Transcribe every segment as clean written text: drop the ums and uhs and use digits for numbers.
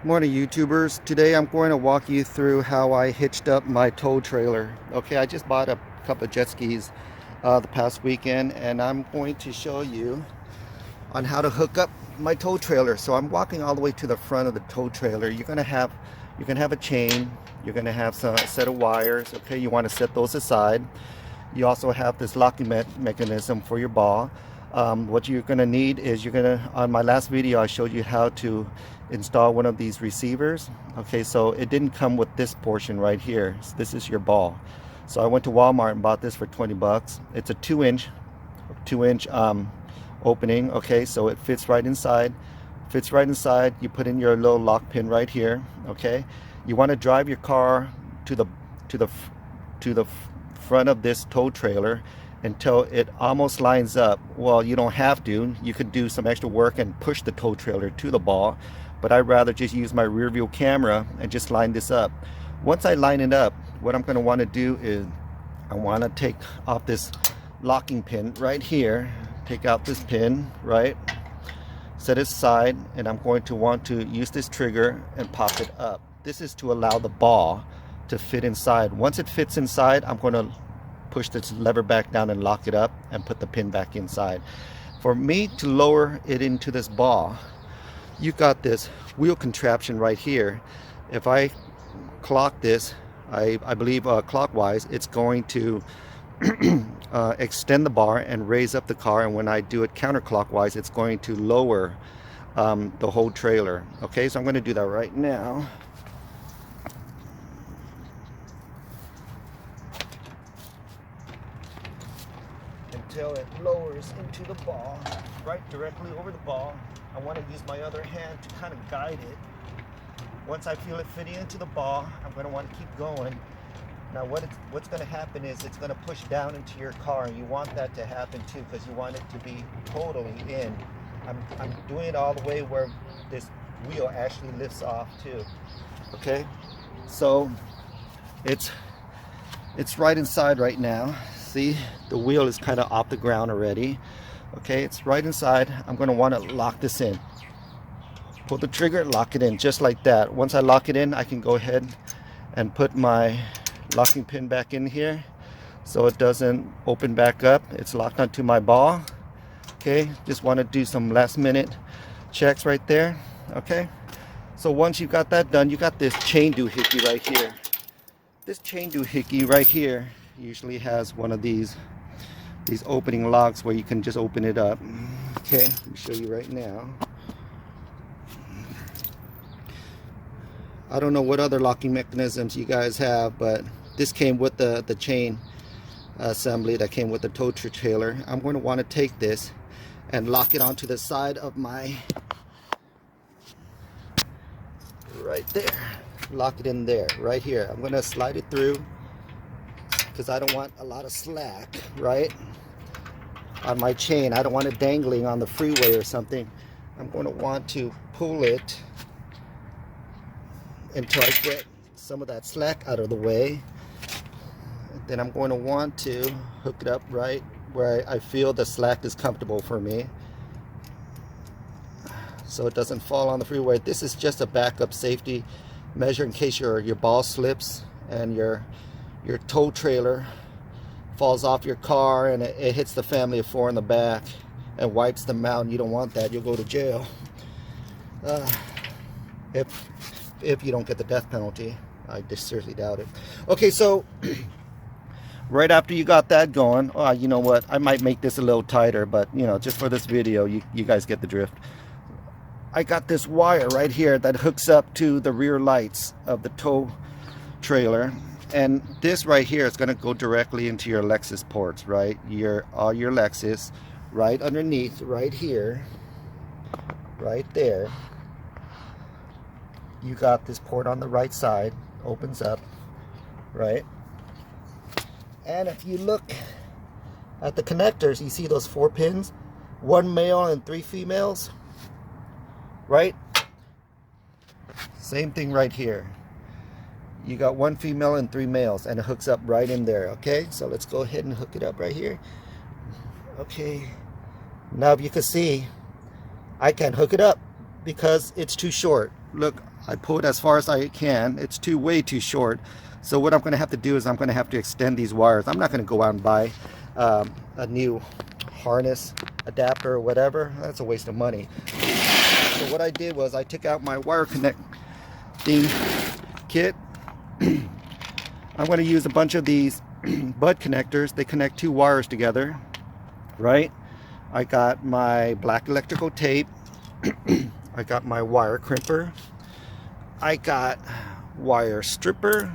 Morning YouTubers. Today I'm going to walk you through how I hitched up my tow trailer. Okay, I just bought a couple of jet skis the past weekend, and I'm going to show you on how to hook up my tow trailer. So I'm walking all the way to the front of the tow trailer. You're gonna have a chain, you're gonna have a set of wires. Okay, you want to set those aside. You also have this locking mechanism for your ball. What you're going to need is on my last video I showed you how to install one of these receivers. Okay, so it didn't come with this portion right here. So this is your ball. So I went to Walmart and bought this for 20 bucks. It's a 2-inch opening. Okay, so it fits right inside. You put in your little lock pin right here. Okay, you want to drive your car to the front of this tow trailer until it almost lines up. Well, you don't have to. You could do some extra work and push the tow trailer to the ball, but I'd rather just use my rear view camera and just line this up. Once I line it up, what I'm going to want to do is I want to take off this locking pin right here. Take out this pin, right? Set it aside, and I'm going to want to use this trigger and pop it up. This is to allow the ball to fit inside. Once it fits inside, I'm going to push this lever back down and lock it up and put the pin back inside. For me to lower it into this ball, you got this wheel contraption right here. If I clock this, I believe clockwise, it's going to extend the bar and raise up the car, and when I do it counterclockwise, it's going to lower the whole trailer. Okay, so I'm going to do that right now. Until it lowers into the ball, right directly over the ball. I want to use my other hand to kind of guide it. Once I feel it fitting into the ball, I'm going to want to keep going. Now what's going to happen is it's going to push down into your car, and you want that to happen too, because you want it to be totally in. I'm doing it all the way where this wheel actually lifts off too. Okay, so it's right inside right now. See, the wheel is kind of off the ground already. Okay, it's right inside. I'm going to want to lock this in. Pull the trigger, lock it in just like that. Once I lock it in, I can go ahead and put my locking pin back in here so it doesn't open back up. It's locked onto my ball. Okay, just want to do some last minute checks right there. Okay, so once you got that done, you got this chain doohickey right here. This chain doohickey right here usually has one of these opening locks where you can just open it up. Okay, let me show you right now. I don't know what other locking mechanisms you guys have, but this came with the chain assembly that came with the tow trailer. I'm going to want to take this and lock it onto the side of my, right there. Lock it in there, right here. I'm going to slide it through because I don't want a lot of slack, right, on my chain. I don't want it dangling on the freeway or something. I'm going to want to pull it until I get some of that slack out of the way. Then I'm going to want to hook it up right where I feel the slack is comfortable for me, so it doesn't fall on the freeway. This is just a backup safety measure in case your ball slips and your tow trailer falls off your car and it hits the family of 4 in the back and wipes them out. And you don't want that. You'll go to jail if you don't get the death penalty. I just seriously doubt it. Okay, so right after you got that going, you know what, I might make this a little tighter, but you know, just for this video, you guys get the drift. I got this wire right here that hooks up to the rear lights of the tow trailer, and this right here is going to go directly into your Lexus ports, right? All your Lexus, right underneath, right here, right there. You got this port on the right side, opens up, right? And if you look at the connectors, you see those 4 pins, 1 male and 3 females, right? Same thing right here. You got 1 female and 3 males, and it hooks up right in there. Okay, so let's go ahead and hook it up right here. Okay, now if you can see, I can't hook it up because it's too short. Look, I pulled as far as I can. It's way too short. So what I'm going to have to do is I'm going to have to extend these wires. I'm not going to go out and buy a new harness adapter or whatever. That's a waste of money. So what I did was I took out my wire connecting kit. I'm going to use a bunch of these bud connectors. They connect 2 wires together, right? I got my black electrical tape. I got my wire crimper. I got wire stripper.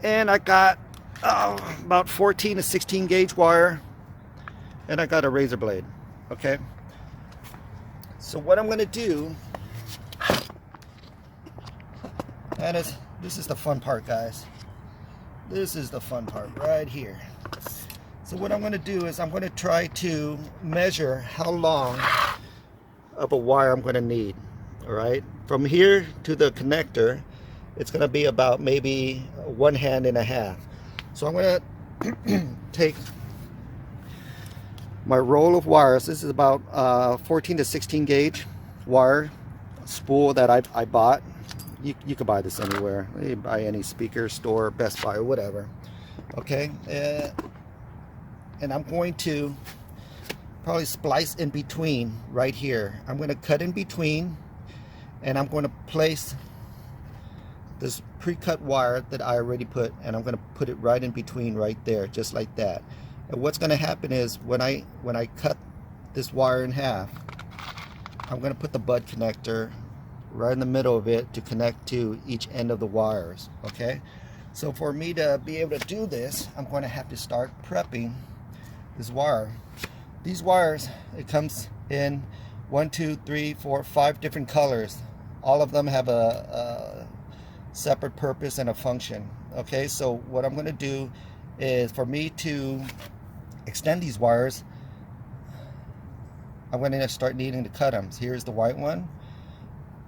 And I got about 14 to 16 gauge wire. And I got a razor blade. Okay. So what I'm going to do, and this is the fun part, guys. This is the fun part right here. So what I'm going to do is I'm going to try to measure how long of a wire I'm going to need. All right, from here to the connector, it's going to be about maybe 1.5 hands. So I'm going to take my roll of wires. This is about 14 to 16 gauge wire spool that I bought. You can buy this anywhere. You buy any speaker store, Best Buy, or whatever. Okay, and I'm going to probably splice in between right here. I'm going to cut in between, and I'm going to place this pre-cut wire that I already put, and I'm going to put it right in between right there, just like that. And what's going to happen is when I cut this wire in half, I'm going to put the bud connector right in the middle of it to connect to each end of the wires. Okay, so for me to be able to do this, I'm going to have to start prepping this wire. These wires, it comes in 1, 2, 3, 4, 5 different colors. All of them have a separate purpose and a function. Okay, so what I'm going to do is, for me to extend these wires, I'm going to start needing to cut them. Here's the white one.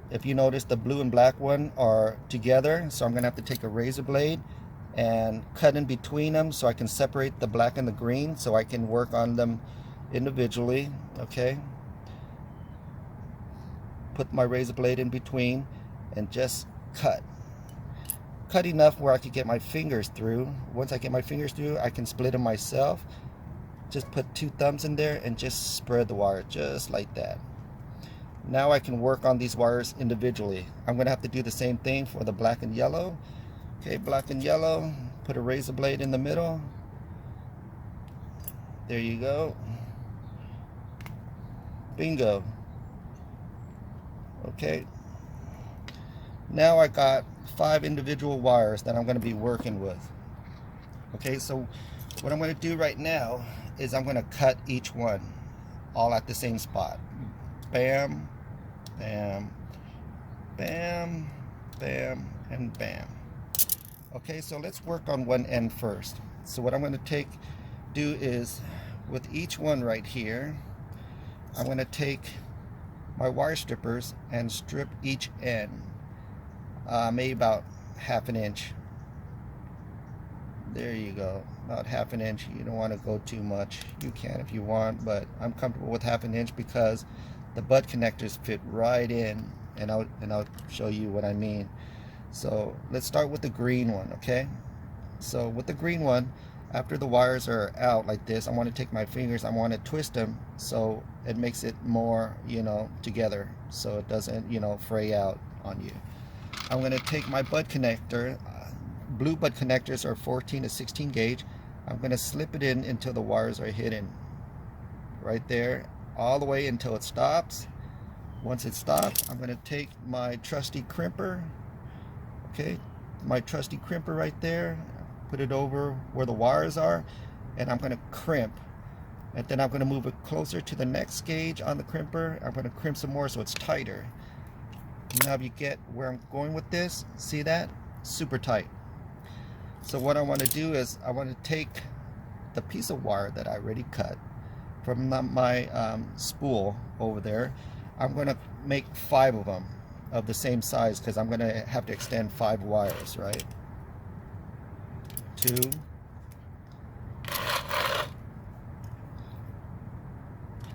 If you notice, the blue and black one are together, so I'm going to have to take a razor blade and cut in between them so I can separate the black and the green, so I can work on them individually. Okay, put my razor blade in between and just cut enough where I could get my fingers through. Once I get my fingers through, I can split them myself. Just put 2 thumbs in there and just spread the wire just like that. Now I can work on these wires individually. I'm going to have to do the same thing for the black and yellow. Okay, black and yellow, put a razor blade in the middle. There you go. Bingo. Okay, now I got 5 individual wires that I'm going to be working with. Okay, so what I'm going to do right now is I'm going to cut each one all at the same spot. Bam, bam, bam, bam, and bam. Okay, so let's work on one end first. So what I'm going to do is, with each one right here, I'm going to take my wire strippers and strip each end, maybe about 1/2 inch. There you go, about 1/2 inch. You don't want to go too much. You can if you want, but I'm comfortable with 1/2 inch because the bud connectors fit right in, and I'll show you what I mean. So let's start with the green one. Okay, so with the green one, after the wires are out like this, I want to take my fingers, I want to twist them so it makes it more, together, so it doesn't, fray out on you. I'm going to take my bud connector. Blue bud connectors are 14 to 16 gauge. I'm going to slip it in until the wires are hidden. Right there, all the way until it stops. Once it stops, I'm going to take my trusty crimper. Okay, my trusty crimper right there. Put it over where the wires are, and I'm going to crimp. And then I'm going to move it closer to the next gauge on the crimper. I'm going to crimp some more so it's tighter. Now if you get where I'm going with this, see that? Super tight. So what I want to do is I want to take the piece of wire that I already cut from my spool over there. I'm going to make 5 of them of the same size because I'm going to have to extend 5 wires, right? 2,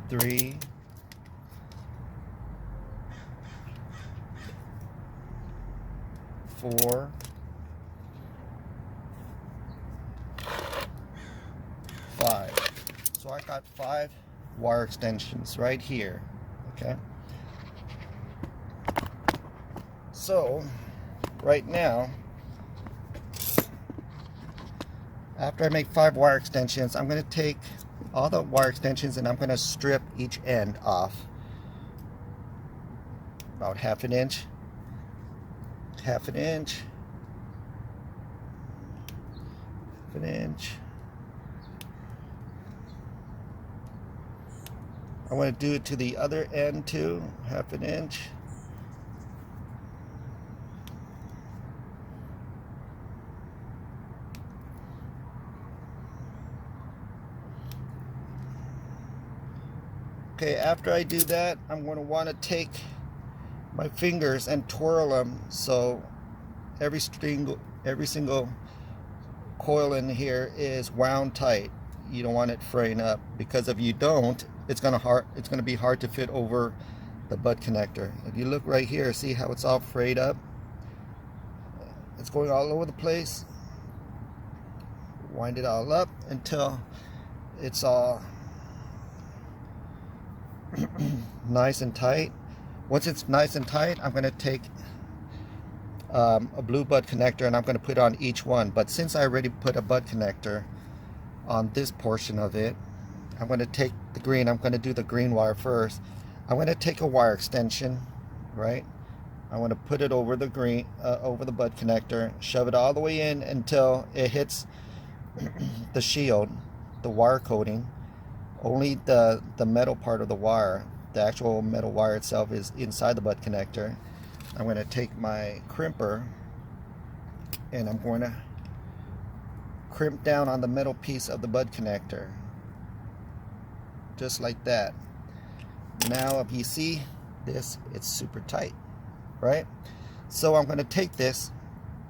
3, 4, 5. So I got 5 wire extensions right here. Okay. So right now, after I make 5 wire extensions, I'm going to take all the wire extensions and I'm going to strip each end off. About half an inch, half an inch, half an inch. I want to do it to the other end too, half an inch. Okay, after I do that, I'm going to want to take my fingers and twirl them so every single coil in here is wound tight. You don't want it fraying up, because if you don't, it's going to be hard to fit over the butt connector. If you look right here, see how it's all frayed up? It's going all over the place. Wind it all up until it's all nice and tight. Once it's nice and tight, I'm going to take a blue butt connector and I'm going to put on each one. But since I already put a butt connector on this portion of it, I'm going to take the green. I'm going to do the green wire first. I'm going to take a wire extension, right? I want to put it over the green, over the butt connector, shove it all the way in until it hits the shield, the wire coating. Only the metal part of the wire, the actual metal wire itself, is inside the butt connector. I'm going to take my crimper and I'm going to crimp down on the metal piece of the butt connector, just like that. Now if you see this, it's super tight, right? So I'm going to take this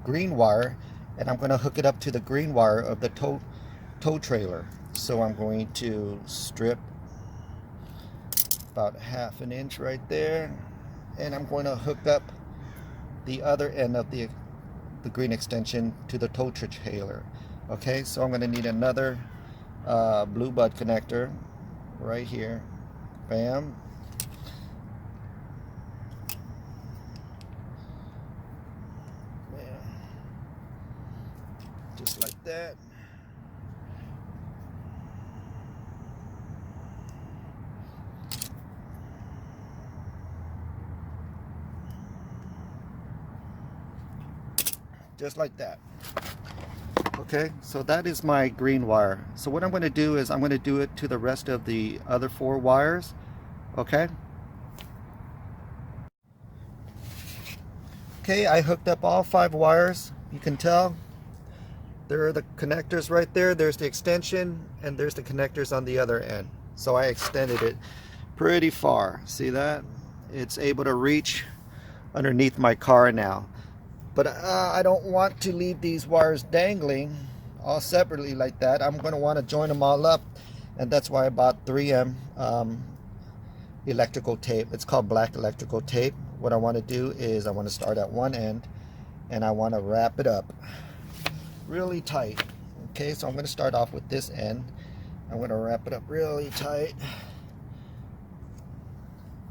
green wire and I'm going to hook it up to the green wire of the tow trailer. So I'm going to strip about half an inch right there, and I'm going to hook up the other end of the green extension to the tow trailer. Okay, so I'm going to need another blue butt connector right here. Bam. Bam. Just like that. Just like that. Okay, so that is my green wire. So what I'm going to do is I'm going to do it to the rest of the other 4 wires. Okay. Okay, I hooked up all 5 wires. You can tell there are the connectors right there. There's the extension and there's the connectors on the other end. So I extended it pretty far. See that? It's able to reach underneath my car now. But I don't want to leave these wires dangling all separately like that. I'm going to want to join them all up, and that's why I bought 3M electrical tape. It's called black electrical tape. What I want to do is I want to start at one end and I want to wrap it up really tight. Okay, so I'm going to start off with this end. I'm going to wrap it up really tight.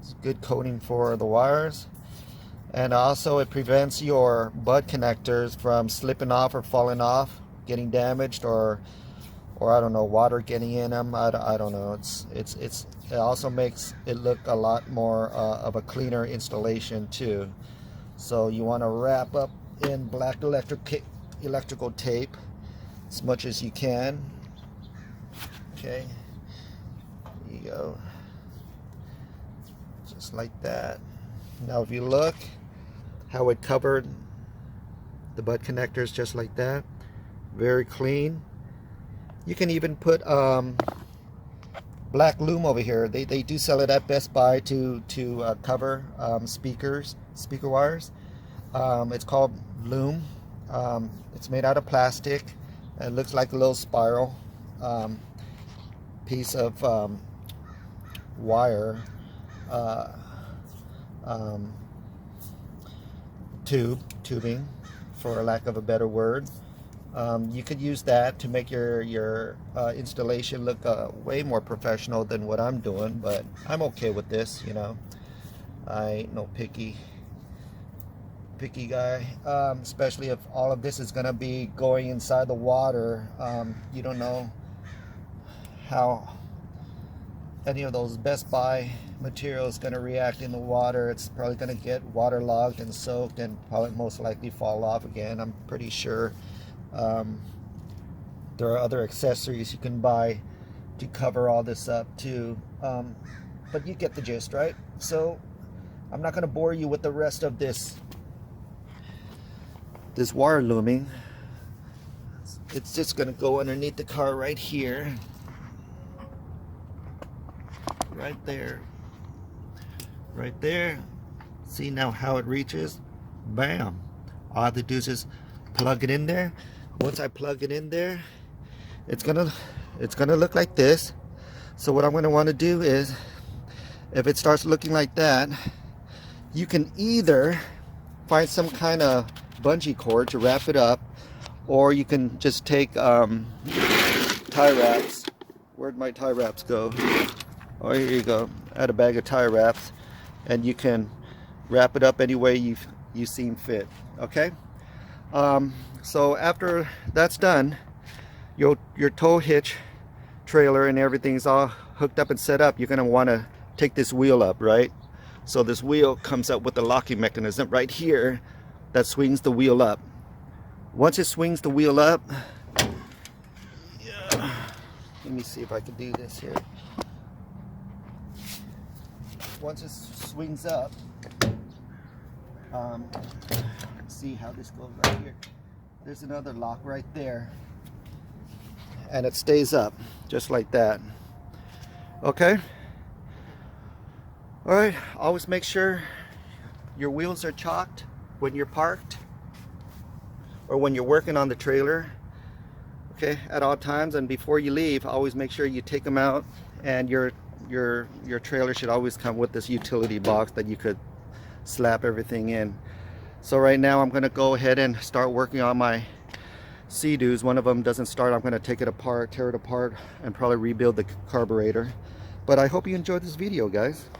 It's good coating for the wires. And also it prevents your butt connectors from slipping off or falling off, getting damaged, or I don't know, water getting in them. I don't know. It also makes it look a lot more of a cleaner installation too. So you want to wrap up in black electrical tape as much as you can. Okay, there you go, just like that. Now if you look how it covered the butt connectors, just like that, very clean. You can even put black loom over here. They do sell it at Best Buy to cover speaker wires. It's called loom. It's made out of plastic. It looks like a little spiral piece of wire tubing, for lack of a better word. You could use that to make your installation look way more professional than what I'm doing, but I'm okay with this, you know. I ain't no picky guy, especially if all of this is gonna be going inside the water. You don't know how any of those Best Buy materials going to react in the water. It's probably going to get waterlogged and soaked and probably most likely fall off again. I'm pretty sure there are other accessories you can buy to cover all this up too, but you get the gist, right? So I'm not going to bore you with the rest of this wire looming. It's just going to go underneath the car right here, right there, right there. See now how it reaches? Bam! All I have to do is just plug it in there. Once I plug it in there, it's gonna look like this. So what I'm gonna want to do is, if it starts looking like that, you can either find some kind of bungee cord to wrap it up, or you can just take tie wraps. Where'd my tie wraps go? Oh, here you go. I had a bag of tie wraps, and you can wrap it up any way you seem fit. Okay. So after that's done, your tow hitch trailer and everything's all hooked up and set up. You're gonna want to take this wheel up, right? So this wheel comes up with the locking mechanism right here that swings the wheel up. Once it swings the wheel up, yeah. Let me see if I can do this here. Once it swings up, see how this goes right here. There's another lock right there, and it stays up just like that. Okay. All right. Always make sure your wheels are chocked when you're parked or when you're working on the trailer. Okay, at all times, and before you leave, always make sure you take them out, and your trailer should always come with this utility box that you could slap everything in. So right now I'm going to go ahead and start working on my Sea-Doos. One of them doesn't start. I'm going to take it apart, tear it apart, and probably rebuild the carburetor. But I hope you enjoyed this video, guys.